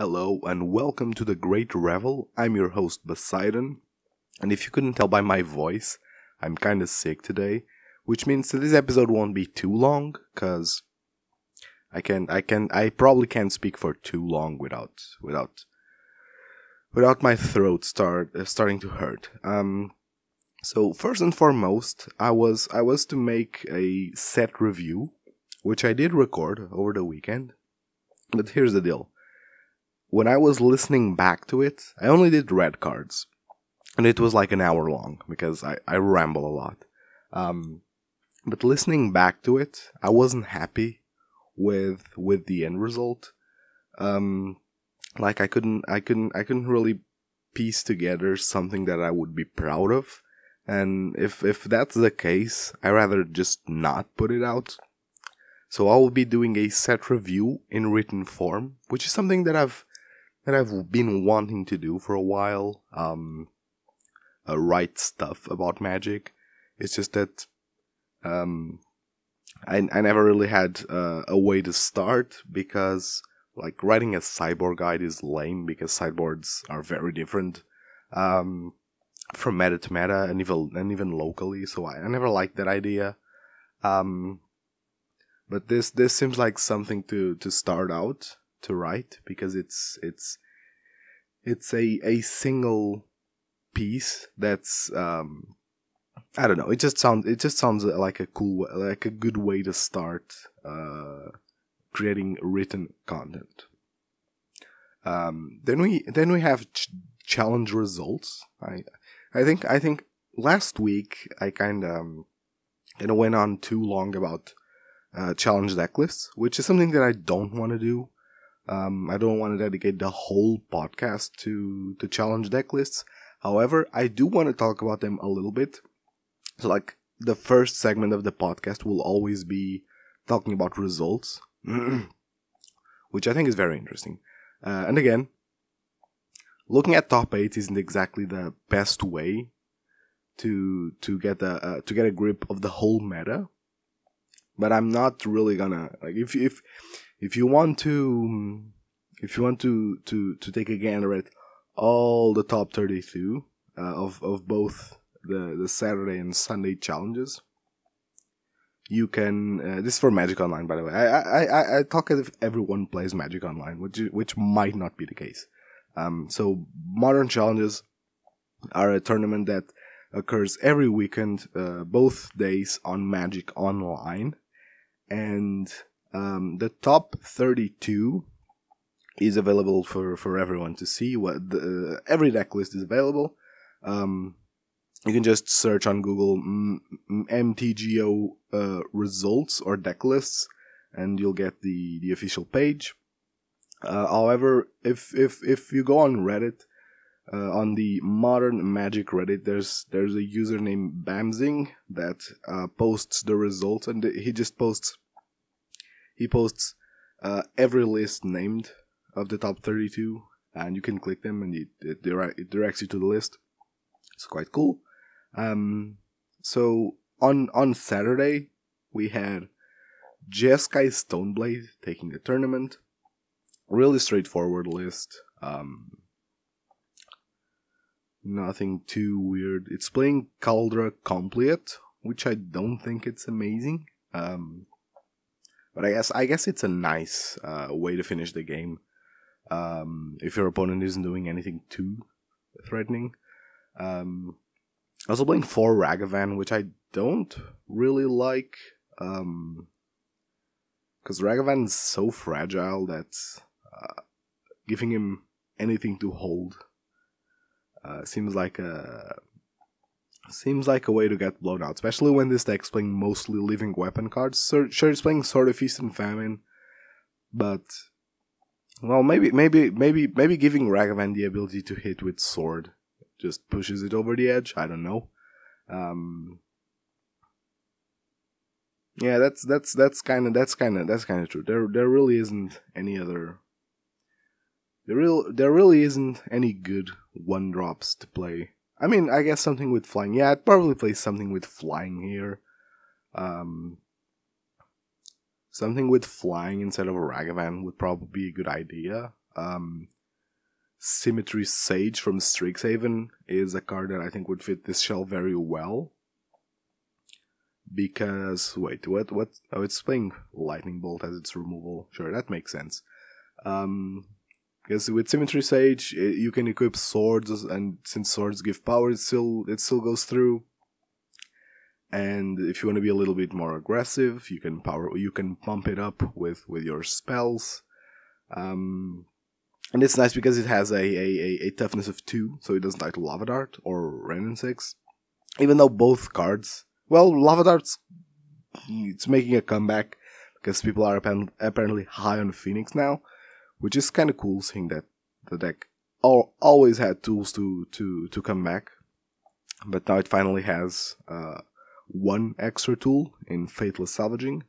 Hello and welcome to the Great Revel. I'm your host Bosseidon, and if you couldn't tell by my voice, I'm kinda sick today, which means that this episode won't be too long, cause I probably can't speak for too long without my throat starting to hurt. So first and foremost, I was to make a set review, which I did record over the weekend. But here's the deal. When I was listening back to it, I only did red cards. And it was like an hour long, because I ramble a lot. But listening back to it, I wasn't happy with the end result. Like I couldn't really piece together something that I would be proud of. And if that's the case, I rather just not put it out. So I will be doing a set review in written form, which is something that I've been wanting to do for a while. Write stuff about Magic. It's just that I never really had a way to start, because like writing a sideboard guide is lame, because sideboards are very different from meta to meta and even locally. So I never liked that idea. But this seems like something to start out to write, because it's a single piece that's I don't know. It just sounds like a good way to start creating written content. Then we have challenge results. I think last week I kind of went on too long about challenge deck lists, which is something that I don't want to do. I don't want to dedicate the whole podcast to challenge deck lists. However, I do want to talk about them a little bit. So, like, the first segment of the podcast will always be talking about results, which I think is very interesting. And again, looking at top 8 isn't exactly the best way to get a grip of the whole meta. But I'm not really gonna, like, if you want to take a gander at all the top 32 of both the Saturday and Sunday challenges, you can. This is for Magic Online, by the way. I talk as if everyone plays Magic Online, which might not be the case. So Modern Challenges are a tournament that occurs every weekend, both days on Magic Online, and the top 32 is available for everyone to see. Every deck list is available. You can just search on Google MTGO results or deck lists, and you'll get the official page. However, if you go on Reddit, on the Modern Magic Reddit, there's a user named Bamzing that posts the results, and he posts every list named of the top 32, and you can click them, and it directs you to the list. It's quite cool. So on Saturday we had Jeskai Stoneblade taking the tournament. Really straightforward list. Nothing too weird. It's playing Kaldra Compleat, which I don't think it's amazing. But I guess it's a nice way to finish the game. If your opponent isn't doing anything too threatening. Also playing 4 Ragavan, which I don't really like. Because Ragavan is so fragile that giving him anything to hold seems like a way to get blown out, especially when this deck's playing mostly living weapon cards. Sure, it's playing Sword of Feast and Famine, but well, maybe giving Ragavan the ability to hit with sword just pushes it over the edge. I don't know. Yeah, that's kind of true. There really isn't any other. There really isn't any good 1-drops to play. I mean, I guess something with flying. Yeah, I'd probably play something with flying here. Something with flying instead of a Ragavan would probably be a good idea. Symmetry Sage from Strixhaven is a card that I think would fit this shell very well. Because, wait, what? Oh, it's playing Lightning Bolt as its removal. Sure, that makes sense. Because with Symmetry Sage, you can equip swords, and since swords give power, it still goes through. And if you want to be a little bit more aggressive, you can pump it up with your spells. And it's nice because it has a toughness of 2, so it doesn't die to Lava Dart or Renin 6. Even though both cards, well, Lava Dart's it's making a comeback because people are apparently high on Phoenix now, which is kind of cool, seeing that the deck always had tools to come back, but now it finally has one extra tool in Fateless Salvaging.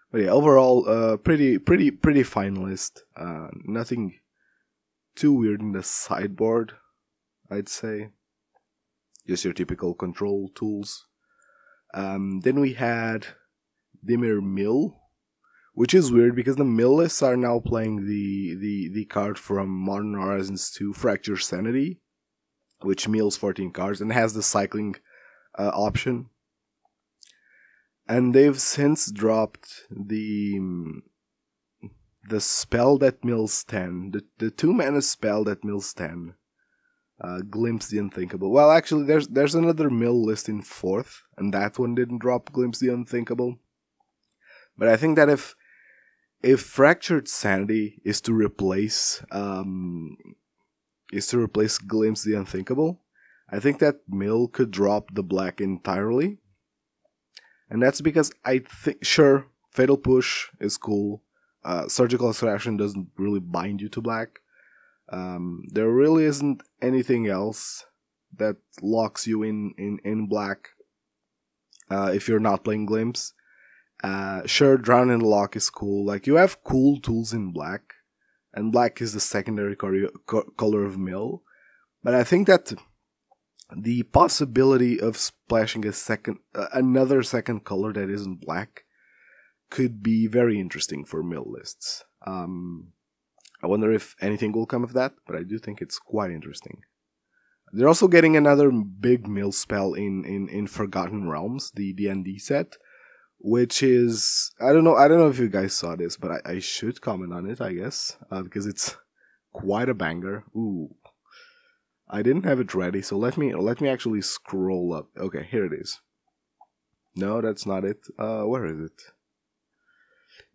But yeah, overall, pretty fine list. Nothing too weird in the sideboard, I'd say. Just your typical control tools. Then we had Dimir Mill, which is weird because the mill lists are now playing the card from Modern Horizons 2, Fracture Sanity, which mills 14 cards and has the cycling option. And they've since dropped the spell that mills 10, the 2-mana spell that mills 10. Glimpse the Unthinkable. Well, actually, there's another mill list in 4th, and that one didn't drop Glimpse the Unthinkable. But I think that if Fractured Sanity is to replace Glimpse the Unthinkable, I think that mill could drop the black entirely. And that's because I think, sure, Fatal Push is cool. Surgical Extraction doesn't really bind you to black. There really isn't anything else that locks you in black if you're not playing Glimpse. Sure, Drown in the Lock is cool. Like, you have cool tools in black, and black is the secondary color of mill. But I think that the possibility of splashing another second color that isn't black could be very interesting for mill lists. I wonder if anything will come of that, but I do think it's quite interesting. They're also getting another big mill spell in Forgotten Realms, the D&D set, which is, I don't know if you guys saw this, but I should comment on it, I guess, because it's quite a banger. Ooh, I didn't have it ready, so let me actually scroll up. Okay, here it is. No, that's not it. Where is it?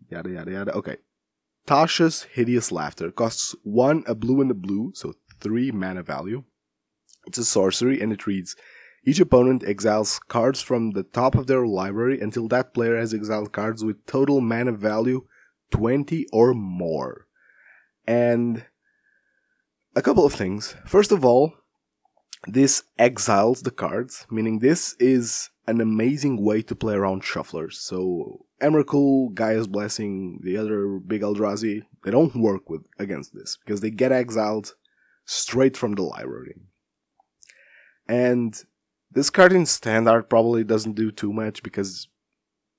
Yada yada yada. Okay. Tasha's Hideous Laughter costs 1, a blue and a blue, so 3 mana value. It's a sorcery, and it reads: each opponent exiles cards from the top of their library until that player has exiled cards with total mana value 20 or more. And a couple of things. First of all, this exiles the cards, meaning this is an amazing way to play around shufflers. So Emrakul, Gaia's Blessing, the other big Eldrazi, they don't work against this because they get exiled straight from the library. And this card in Standard probably doesn't do too much because,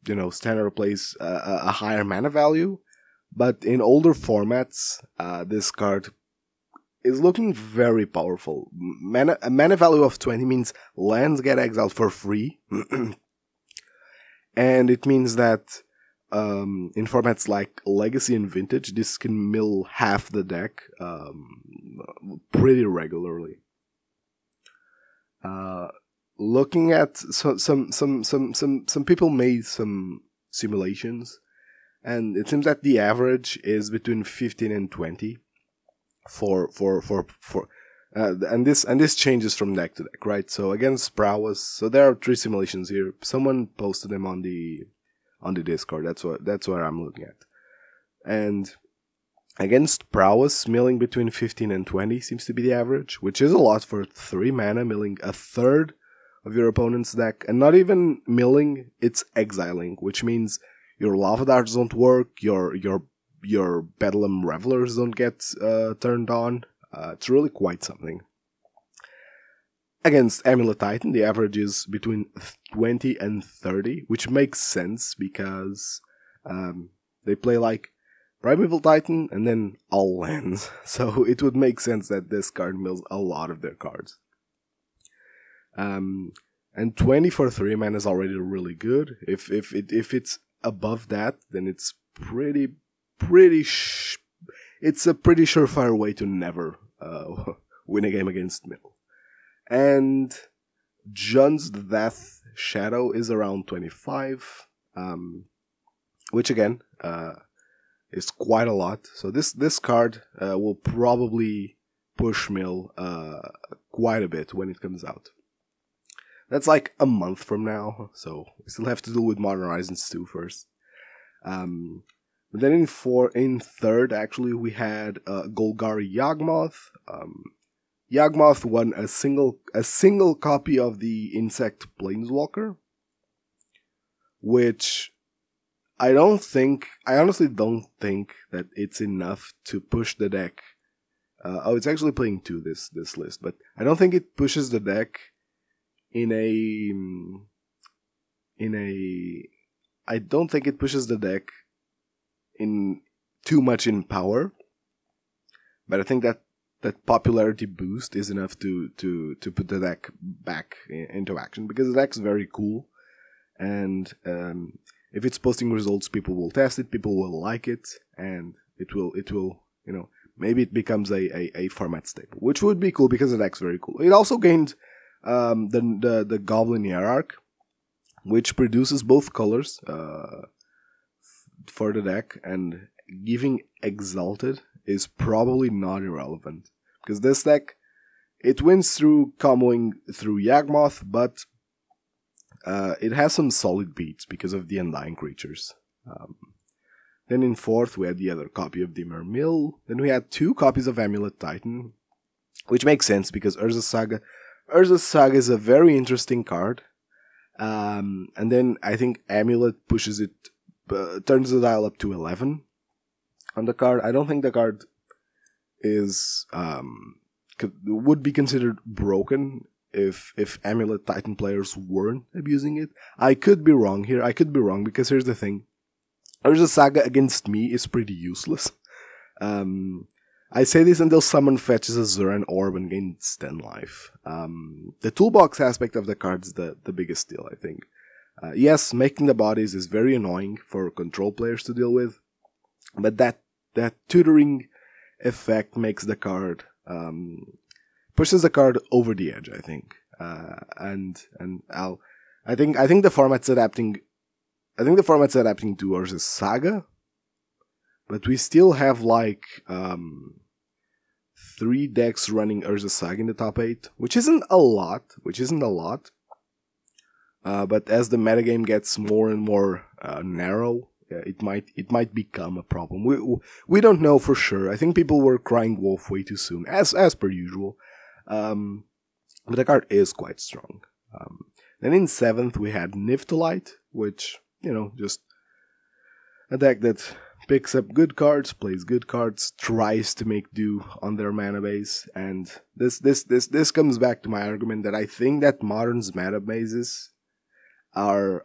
Standard plays a higher mana value. But in older formats, this card is looking very powerful. A mana value of 20 means lands get exiled for free. And it means that in formats like Legacy and Vintage, this can mill half the deck pretty regularly. Looking at some people made some simulations, and it seems that the average is between 15 and 20 and this changes from deck to deck, right? So against Prowess, so there are 3 simulations here. Someone posted them on the Discord. That's what I'm looking at. And against Prowess, milling between 15 and 20 seems to be the average, which is a lot for 3 mana, milling a third of your opponent's deck, and not even milling, it's exiling, which means your Lava Darts don't work, your Bedlam Revelers don't get turned on. It's really quite something. Against Amulet Titan, the average is between 20 and 30, which makes sense because they play like Primeval Titan, and then all lands. So it would make sense that this card mills a lot of their cards. And 20 for 3 mana is already really good. If it's above that, then it's it's a pretty surefire way to never win a game against mill. And Jun's Death Shadow is around 25, which again is quite a lot. So this card will probably push mill quite a bit when it comes out. That's like a month from now, so we still have to deal with Modern Horizons 2 first. But then in third, actually, we had Golgari Yawgmoth. Yawgmoth won a single copy of the Insect Planeswalker, which I honestly don't think that it's enough to push the deck. It's actually playing 2 this list, but I don't think it pushes the deck I don't think it pushes the deck in too much in power, but I think that popularity boost is enough to put the deck back into action, because the deck's very cool, and if it's posting results, people will test it, people will like it, and it will maybe it becomes a format staple, which would be cool because the deck's very cool. It also gained the Goblin Hierarch, which produces both colors for the deck, and giving Exalted is probably not irrelevant, because this deck, it wins through comboing through Yawgmoth, but it has some solid beats because of the Undying creatures. Then in fourth, we had the other copy of Dimir Mill. Then we had 2 copies of Amulet Titan, which makes sense because Urza's Saga is a very interesting card. And then I think Amulet pushes it, turns the dial up to 11 on the card. I don't think the card is would be considered broken if Amulet Titan players weren't abusing it. I could be wrong here. I could be wrong, because here's the thing: Urza's Saga against me is pretty useless. I say this until someone fetches a Zuran Orb and gains 10 life. The toolbox aspect of the card is the biggest deal, I think. Yes, making the bodies is very annoying for control players to deal with, but that tutoring effect makes the card, pushes the card over the edge, I think. I think the format's adapting. I think the format's adapting to Urza's Saga, but we still have like 3 decks running Urza's Saga in the top 8, which isn't a lot. But as the metagame gets more and more narrow, it might become a problem. We don't know for sure. I think people were crying wolf way too soon, as per usual. But the card is quite strong. Then in 7th we had Niftalite, which, just a deck that picks up good cards, plays good cards, tries to make do on their mana base, and this comes back to my argument that I think that Modern's mana bases are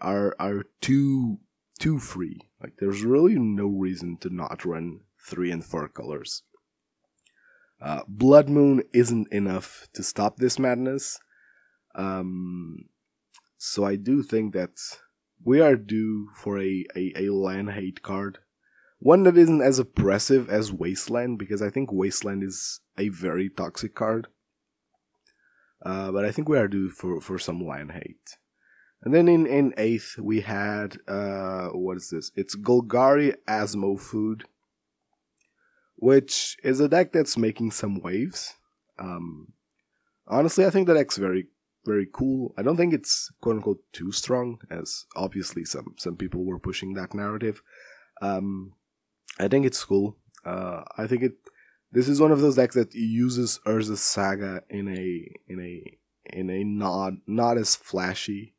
too free. Like, there's really no reason to not run 3 and 4 colors. Blood Moon isn't enough to stop this madness. So I do think that we are due for a land hate card. One that isn't as oppressive as Wasteland, because I think Wasteland is a very toxic card. But I think we are due for some land hate. And then in 8th we had, what is this? It's Golgari Asmo Food, which is a deck that's making some waves. Honestly, I think the deck's very, very cool. I don't think it's quote-unquote too strong, as obviously some people were pushing that narrative. I think it's cool. I think this is one of those decks that uses Urza's Saga in a not as flashy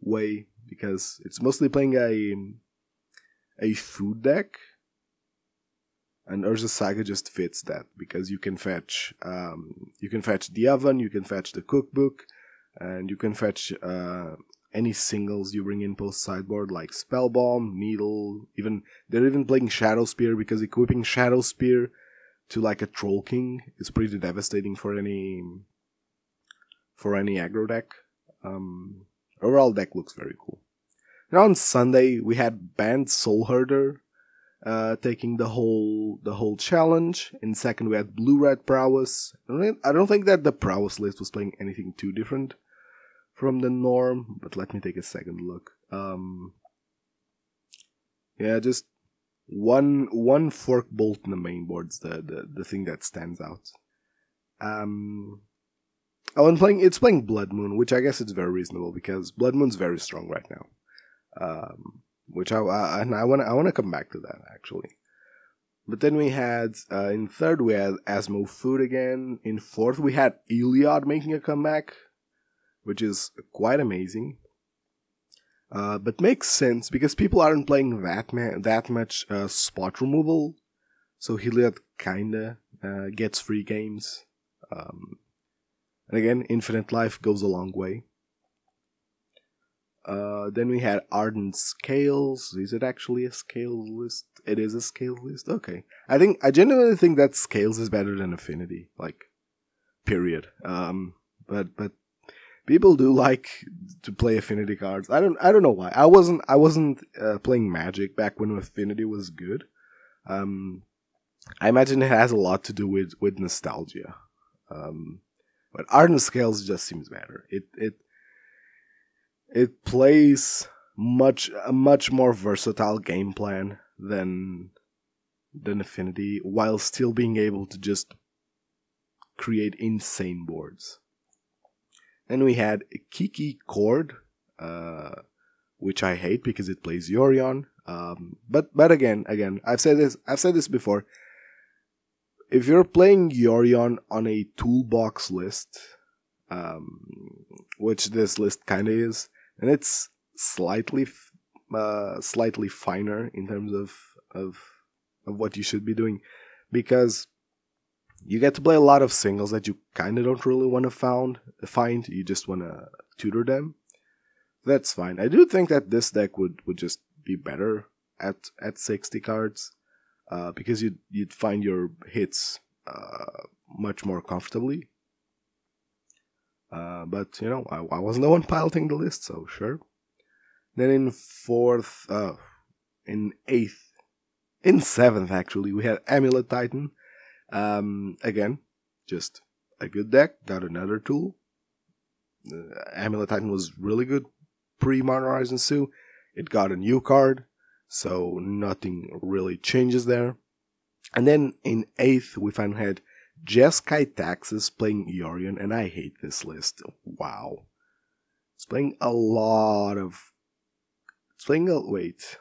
way, because it's mostly playing a food deck, and Urza's Saga just fits that, because you can fetch the oven, you can fetch the cookbook, and you can fetch any singles you bring in post sideboard, like Spellbomb, Needle. They're even playing Shadow Spear, because equipping Shadow Spear to like a Troll King is pretty devastating for any aggro deck. Overall deck looks very cool. Now on Sunday we had Banned Soul Herder taking the whole challenge. In second we had Blue Red Prowess. I don't think that the Prowess list was playing anything too different from the norm, but let me take a second look. Yeah, just one Fork Bolt in the main board's the thing that stands out. It's playing Blood Moon, which I guess is very reasonable because Blood Moon's very strong right now. Which I want to come back to that actually. But then we had in third we had Asmo Food again. In fourth we had Iliad making a comeback, which is quite amazing. But makes sense because people aren't playing that much spot removal, so Iliad kinda gets free games. And again, Infinite Life goes a long way. Then we had Ardent Scales. Is it actually a scale list? It is a scale list? Okay. I genuinely think that Scales is better than Affinity. Like, period. But people do like to play Affinity cards. I don't know why. I wasn't playing Magic back when Affinity was good. I imagine it has a lot to do with nostalgia. But Ardent Scales just seems better. It plays a much more versatile game plan than Affinity, while still being able to just create insane boards. Then we had Kiki Chord, which I hate because it plays Yorion. But again, I've said this before. If you're playing Yorion on a toolbox list, which this list kind of is, and it's slightly finer in terms of what you should be doing, because you get to play a lot of singles that you kind of don't really want to find. You just want to tutor them. That's fine. I do think that this deck would just be better at 60 cards. Because you'd find your hits much more comfortably. But you know, I wasn't the one piloting the list, so sure. Then in fourth, in eighth, in seventh actually, we had Amulet Titan. Again, just a good deck. Got another tool. Amulet Titan was really good pre-Modern Horizons 2. It got a new card. So nothing really changes there. And then in 8th, we finally had Jeskai Taxes playing Yorion, and I hate this list. Wow. It's playing a lot of... Wait.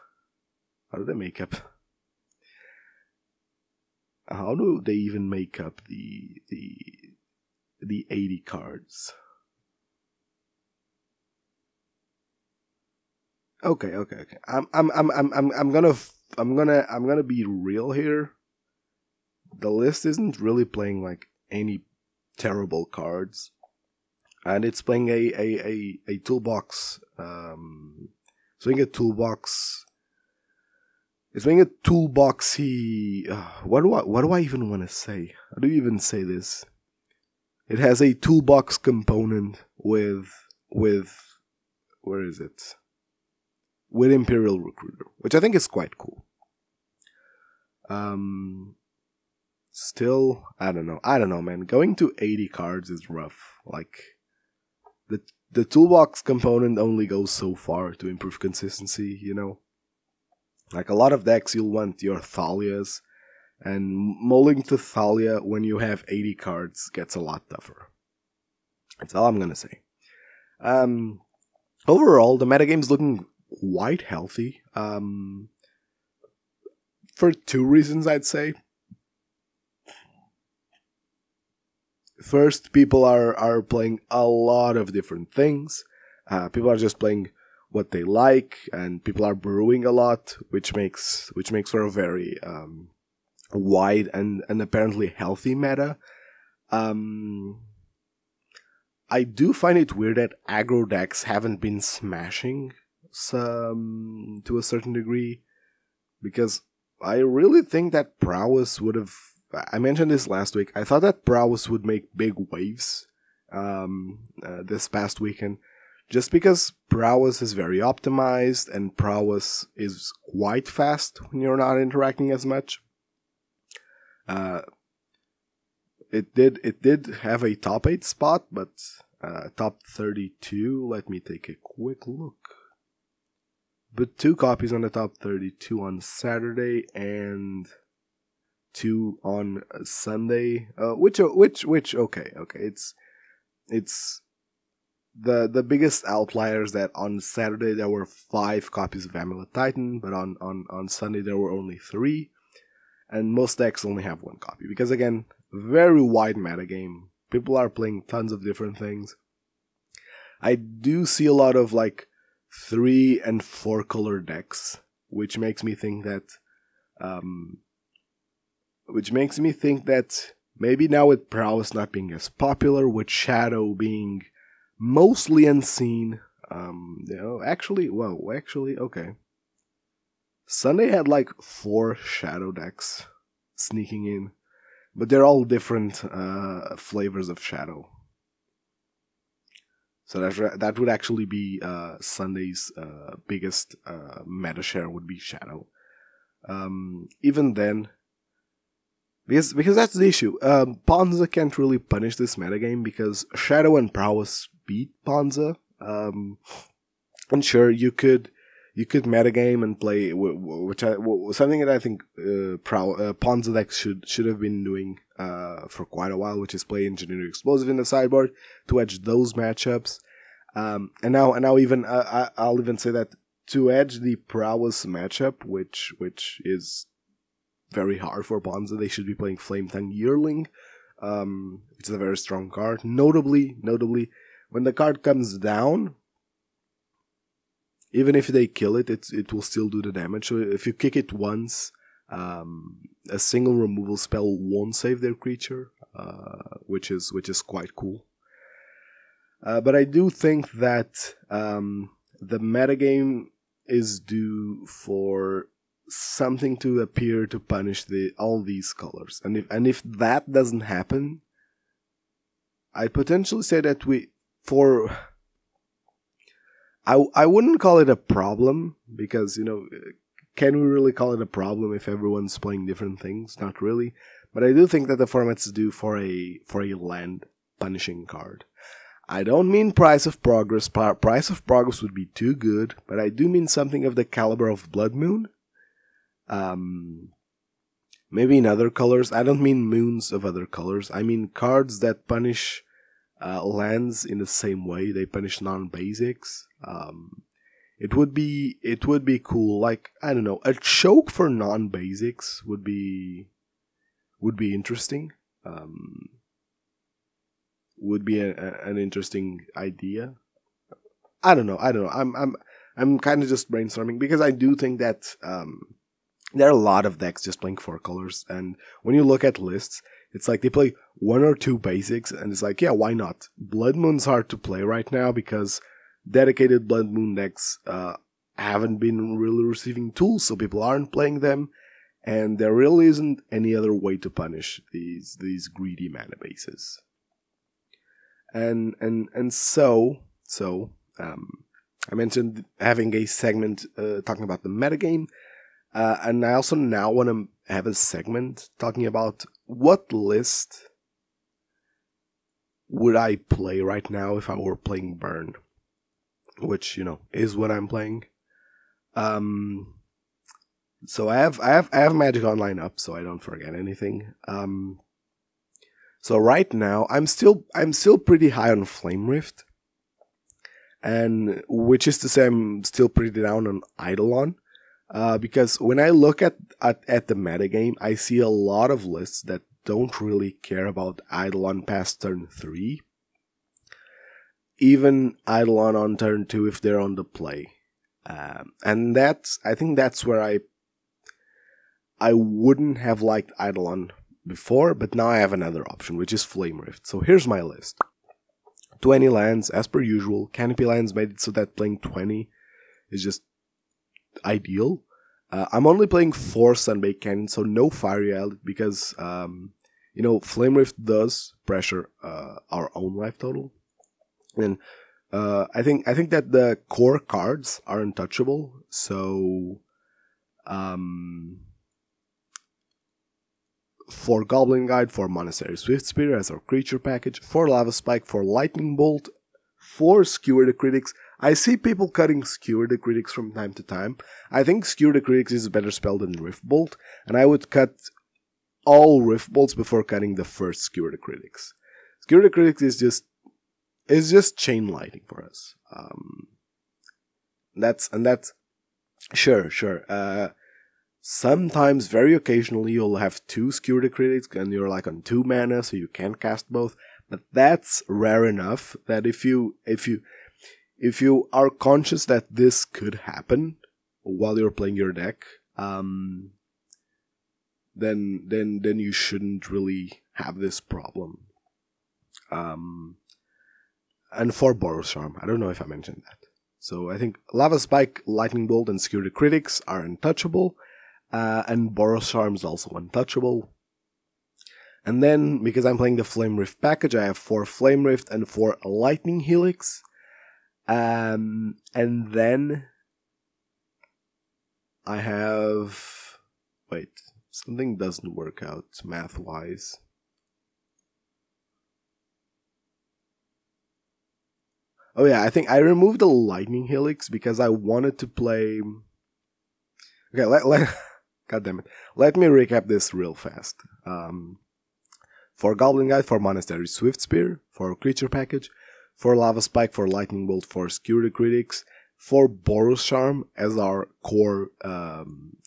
How do they make up? How do they even make up the 80 cards? Okay. I'm gonna be real here. The list isn't really playing like any terrible cards, and it's playing a toolbox. It's playing a toolbox. It's playing a toolboxy. What do I even want to say? How do you even say this? It has a toolbox component with where is it? With Imperial Recruiter, which I think is quite cool. Still, I don't know, man. Going to 80 cards is rough. Like, the toolbox component only goes so far to improve consistency, you know? Like, a lot of decks, you'll want your Thalias, and mulling to Thalia when you have 80 cards gets a lot tougher. That's all I'm gonna say. Overall, the metagame's looking quite healthy. For two reasons, I'd say. First, people are playing a lot of different things. People are just playing what they like, and people are brewing a lot, which makes for a very wide and apparently healthy meta. I do find it weird that aggro decks haven't been smashing some to a certain degree, because I really think that Prowess would have. I mentioned this last week. I thought that Prowess would make big waves this past weekend, just because Prowess is very optimized and Prowess is quite fast when you're not interacting as much. It did have a top 8 spot, but top 32. Let me take a quick look. But 2 copies on the top 32 on Saturday and 2 on Sunday. Which okay. It's the biggest outliers that on Saturday there were 5 copies of Amulet Titan, but on Sunday there were only 3, and most decks only have 1 copy because, again, very wide metagame. People are playing tons of different things. I do see a lot of 3 and 4 color decks, which makes me think that maybe now with Prowess not being as popular, with Shadow being mostly unseen, actually, okay. Sunday had 4 Shadow decks sneaking in, but they're all different flavors of Shadow. So that would actually be Sunday's biggest meta share would be Shadow. Even then, because that's the issue. Ponza can't really punish this metagame because Shadow and Prowess beat Ponza. And sure, you could metagame and play, something that I think Ponza decks should have been doing for quite a while, which is play Engineering Explosive in the sideboard to edge those matchups. And now even I'll even say that to edge the Prowess matchup, which is very hard for Ponza, they should be playing Flame Tongue Yearling, which is a very strong card. Notably, when the card comes down, even if they kill it, it will still do the damage. So if you kick it once, a single removal spell won't save their creature, which is quite cool. But I do think that the metagame is due for something to appear to punish all these colors, and if that doesn't happen, I potentially say that I wouldn't call it a problem, because can we really call it a problem if everyone's playing different things? Not really. But I do think that the format's due for a land punishing card. I don't mean Price of Progress. Price of Progress would be too good, but I do mean something of the caliber of Blood Moon. Maybe in other colors. I don't mean moons of other colors. I mean cards that punish lands in the same way they punish non-basics. It would be cool. I don't know, a choke for non-basics would be interesting. Would be an interesting idea. I don't know. I'm kind of just brainstorming, because I do think that there are a lot of decks just playing 4 colors, and when you look at lists, it's they play 1 or 2 basics, and it's yeah, why not? Blood Moon's hard to play right now because dedicated Blood Moon decks haven't been really receiving tools, so people aren't playing them, and there really isn't any other way to punish these greedy mana bases. And so I mentioned having a segment talking about the metagame, and I also now want to have a segment talking about what list would I play right now if I were playing Burn, which is what I'm playing. So I have Magic Online up, so I don't forget anything. So right now I'm still pretty high on Flame Rift, and which is to say I'm still pretty down on Eidolon, because when I look at the metagame, I see a lot of lists that don't really care about Eidolon past turn 3. Even Eidolon on turn 2 if they're on the play. And I think that's where I wouldn't have liked Eidolon before, but now I have another option, which is Flame Rift. So here's my list. 20 lands, as per usual. Canopy lands made it so that playing 20 is just ideal. I'm only playing 4 Sunbaked Cannon, so no Fiery Islet, because, Flame Rift does pressure our own life total. And I think that the core cards are untouchable, so for Goblin Guide, for Monastery Swiftspear as our creature package, for Lava Spike, for Lightning Bolt, for Skewer the Critics. I see people cutting Skewer the Critics from time to time. I think Skewer the Critics is a better spell than Rift Bolt, and I would cut all Rift Bolts before cutting the first Skewer the Critics. Skewer the Critics is just chain lighting for us. That's sure. Sometimes, very occasionally, you'll have 2 Skewer the Critics and you're like on 2 mana, so you can't cast both. But that's rare enough that if you are conscious that this could happen while you're playing your deck, then you shouldn't really have this problem. And for Boros Charm, I don't know if I mentioned that. So I think Lava Spike, Lightning Bolt, and Skewer the Critics are untouchable. And Boros Charm is also untouchable. And then, because I'm playing the Flame Rift package, I have 4 Flame Rift and 4 Lightning Helix. And then I have... Wait, something doesn't work out math-wise. Oh yeah, I think I removed the Lightning Helix because I wanted to play... Okay, God damn it. Let me recap this real fast. For Goblin Guide, for Monastery Swiftspear, for Creature Package, for Lava Spike, for Lightning Bolt, for Skewer the Critics, for Boros Charm as our core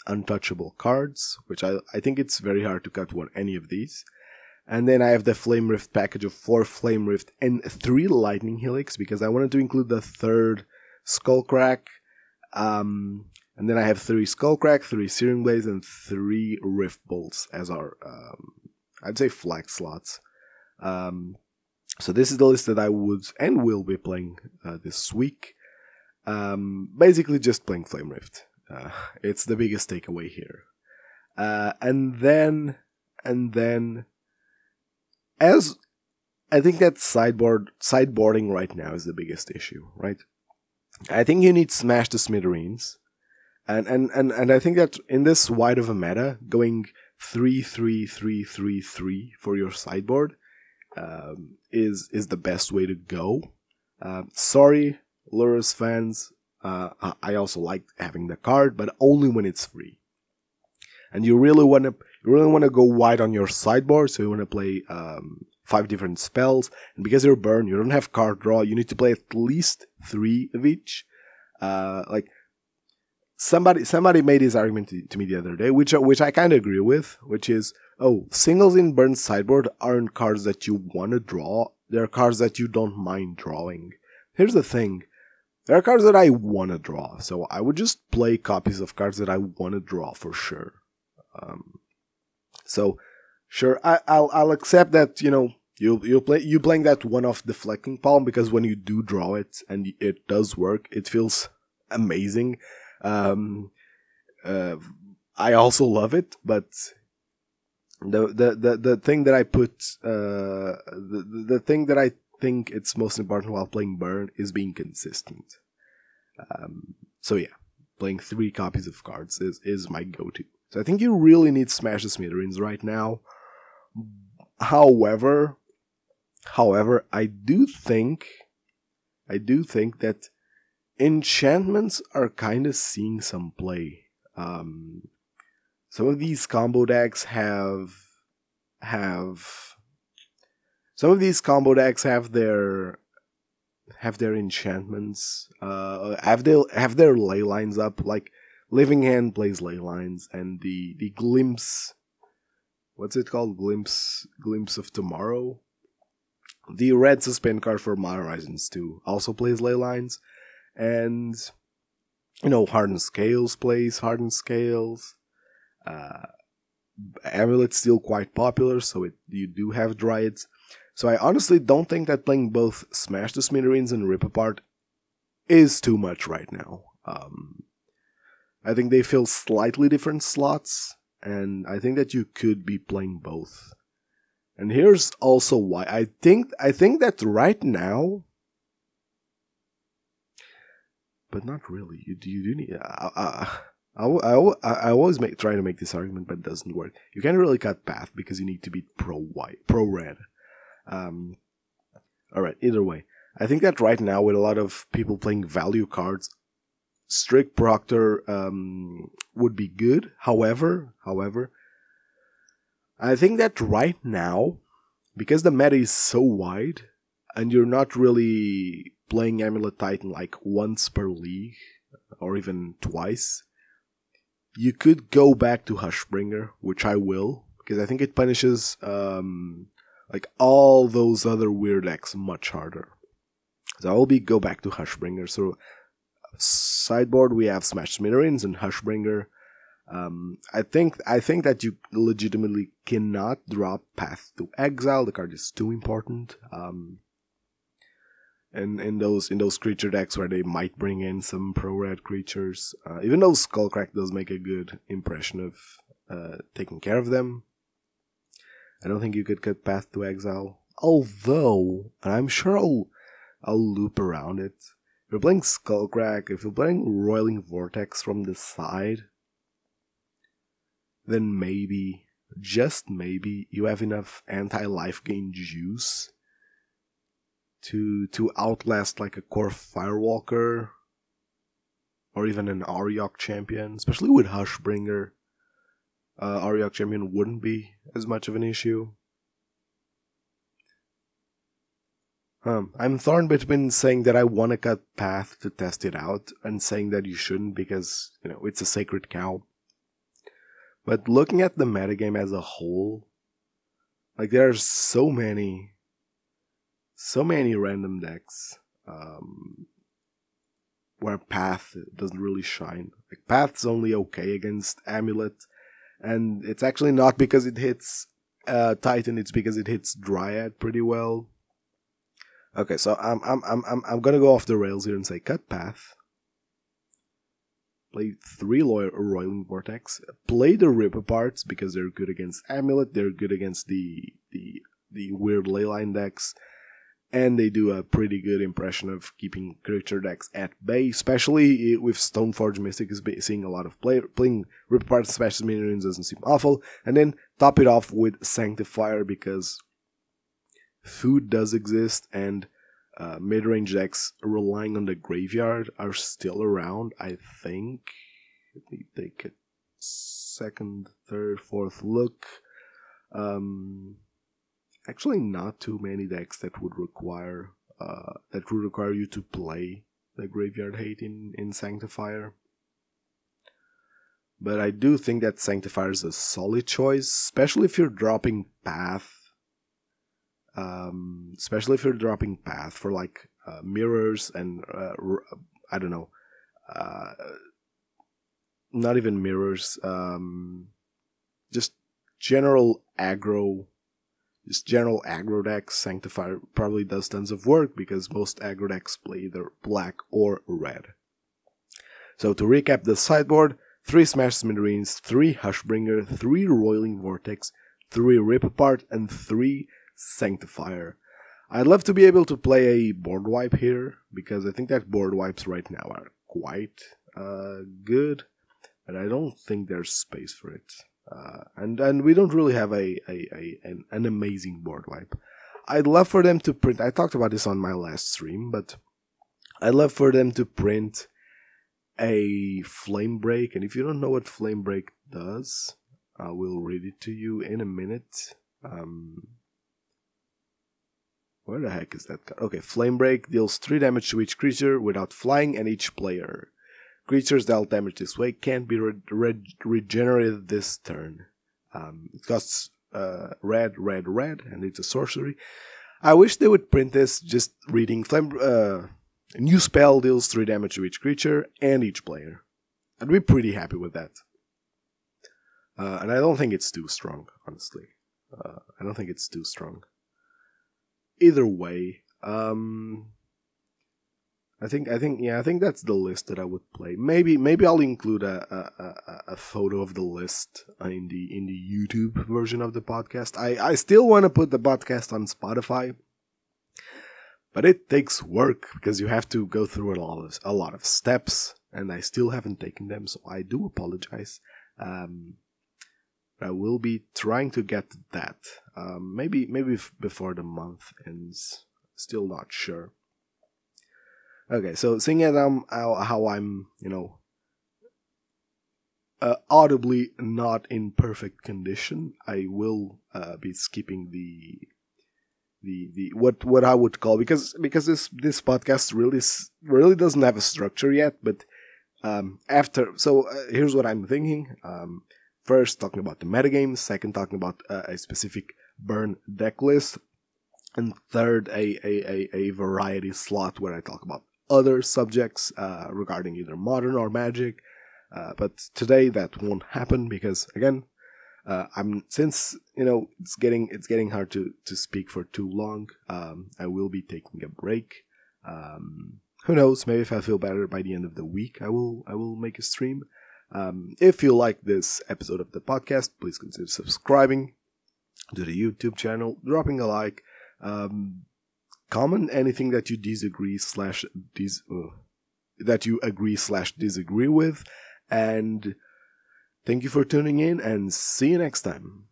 untouchable cards, which I think it's very hard to cut any of these. And then I have the Flame Rift package of 4 Flame Rift and 3 Lightning Helix, because I wanted to include the 3rd Skullcrack. And then I have 3 Skullcrack, 3 Searing Blades, and 3 Rift Bolts as our, I'd say, flag slots. So this is the list that I would and will be playing this week. Basically just playing Flame Rift. It's the biggest takeaway here. And then, as I think that sideboarding right now is the biggest issue, right? I think you need Smash the Smithereens. And I think that in this wide of a meta, going 3-3-3-3-3 for your sideboard is the best way to go. Sorry, Lurrus fans. I also like having the card, but only when it's free. And you really want to go wide on your sideboard, so you want to play 5 different spells. And because you're burned, you don't have card draw. You need to play at least 3 of each. Somebody made this argument to me the other day, which I kind of agree with, which is, singles in burn sideboard aren't cards that you want to draw. They're cards that you don't mind drawing. Here's the thing. There are cards that I want to draw, so I would just play copies of cards that I want to draw for sure. So, sure, I'll accept that, you playing that one-off deflecting palm, because when you do draw it and it does work, it feels amazing. I also love it, but the thing that I put the thing that I think it's most important while playing burn is being consistent. So yeah, playing 3 copies of cards is my go-to. So I think you really need Smash the Smithereens right now. However, I do think that enchantments are kind of seeing some play. Some of these combo decks have their enchantments, have their ley lines up. Like Living Hand plays ley lines, and the Glimpse, what's it called? Glimpse of Tomorrow. The red suspend card for Modern Horizons 2 also plays ley lines, and Hardened Scales plays Hardened Scales. Amulet's still quite popular, so you do have Dryads. So I honestly don't think that playing both Smash the Smithereens and Rip Apart is too much right now. I think they fill slightly different slots, and I think that you could be playing both. And here's also why. I think that right now, but not really. You do need. I always try to make this argument, but it doesn't work. You can't really cut path because you need to beat pro red. Alright, either way. I think that right now, with a lot of people playing value cards, Strict Proctor would be good. However, I think that right now, because the meta is so wide, and you're not really playing Amulet Titan like once per league, or even twice, you could go back to Hushbringer, which I will, because I think it punishes like all those other weird decks much harder. So I will go back to Hushbringer. So sideboard we have Smash Smithereens and Hushbringer. I think that you legitimately cannot drop Path to Exile. The card is too important. And in those creature decks where they might bring in some pro-red creatures, even though Skullcrack does make a good impression of taking care of them, I don't think you could cut Path to Exile. Although, and I'm sure I'll loop around it. If you're playing Skullcrack, if you're playing Roiling Vortex from the side, then maybe, just maybe, you have enough anti-life gain juice to outlast like a core Firewalker or even an Ariok champion, especially with Hushbringer. Ariok champion wouldn't be as much of an issue. I'm torn between saying that I want to cut Path to test it out and saying that you shouldn't because, it's a sacred cow. But looking at the metagame as a whole, like there are so many random decks where Path doesn't really shine. Like Path's only okay against Amulet, and it's actually not because it hits Titan, it's because it hits Dryad pretty well. Okay, so I'm gonna go off the rails here and say cut Path. Play 3 Roiling Vortex. Play the Rip Aparts because they're good against Amulet. They're good against the weird Leyline decks, and they do a pretty good impression of keeping creature decks at bay. Especially with Stoneforge Mystic is seeing a lot of playing Rip Aparts, Smash Minions doesn't seem awful, and then top it off with Sanctifier because food does exist and mid-range decks relying on the graveyard are still around, I think. Let me take a second, third, fourth look. Actually not too many decks that would require you to play the Graveyard Hate in Sanctifier. But I do think that Sanctifier is a solid choice, especially if you're dropping Path. Especially if you're dropping Path for like mirrors and I don't know, not even mirrors, just general aggro decks. Sanctifier probably does tons of work because most aggro decks play either black or red. So to recap the sideboard, 3 Smash Smithereens, 3 Hushbringer, 3 Roiling Vortex, 3 Rip Apart, and 3 Sanctifier. I'd love to be able to play a board wipe here, because I think that board wipes right now are quite good, but I don't think there's space for it. And we don't really have an amazing board wipe. I'd love for them to print, I talked about this on my last stream, but I'd love for them to print a Flame Break, and if you don't know what Flame Break does, I will read it to you in a minute. Where the heck is that card? Okay, Flame Break deals 3 damage to each creature without flying and each player. Creatures dealt damage this way can't be regenerated this turn. It costs red, and it's a sorcery. I wish they would print this just reading Flame. A new spell deals 3 damage to each creature and each player. I'd be pretty happy with that. And I don't think it's too strong, honestly. I don't think it's too strong. either way, I think that's the list that I would play. Maybe I'll include a photo of the list in the YouTube version of the podcast. I still want to put the podcast on Spotify, but it takes work because you have to go through a lot of steps, and I still haven't taken them, so I do apologize. I will be trying to get that. Maybe before the month ends. Still not sure. Okay, so seeing as how I'm, audibly not in perfect condition, I will be skipping the what I would call, because this podcast really doesn't have a structure yet, but here's what I'm thinking. First, talking about the metagames. Second, talking about a specific burn deck list. And third, a variety slot where I talk about other subjects regarding either modern or magic. But today that won't happen because, again, since it's getting hard to speak for too long. I will be taking a break. Who knows? Maybe if I feel better by the end of the week, I will make a stream. If you like this episode of the podcast, please consider subscribing to the YouTube channel, dropping a like, comment anything that you agree with, and thank you for tuning in, and see you next time.